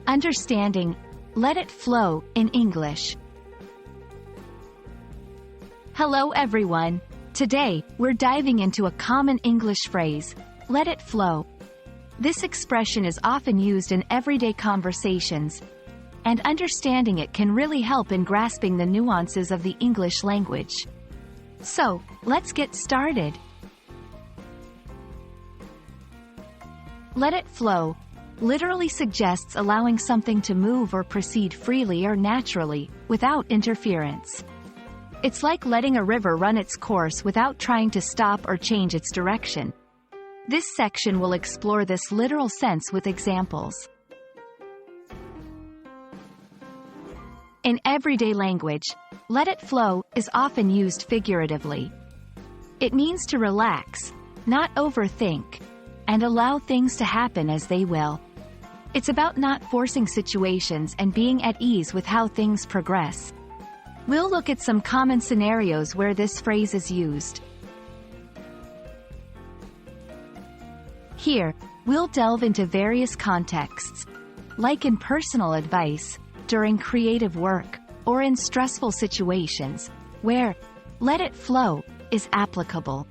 Understanding, let it flow, in English. Hello everyone. Today, we're diving into a common English phrase, let it flow. This expression is often used in everyday conversations, and understanding it can really help in grasping the nuances of the English language. So, let's get started. Let it flow literally suggests allowing something to move or proceed freely or naturally, without interference. It's like letting a river run its course without trying to stop or change its direction. This section will explore this literal sense with examples. In everyday language, let it flow is often used figuratively. It means to relax, not overthink, and allow things to happen as they will. It's about not forcing situations and being at ease with how things progress. We'll look at some common scenarios where this phrase is used. Here, we'll delve into various contexts, like in personal advice, during creative work, or in stressful situations, where let it flow is applicable.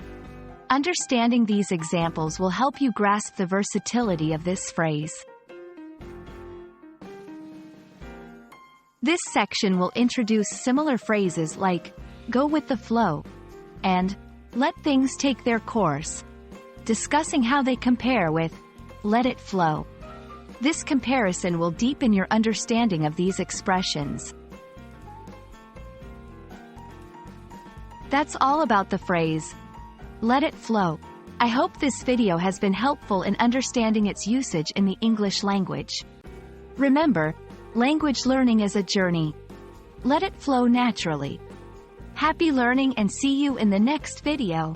Understanding these examples will help you grasp the versatility of this phrase. This section will introduce similar phrases like, go with the flow, and let things take their course, discussing how they compare with, let it flow. This comparison will deepen your understanding of these expressions. That's all about the phrase, let it flow. I hope this video has been helpful in understanding its usage in the English language. Remember, language learning is a journey. Let it flow naturally. Happy learning and see you in the next video.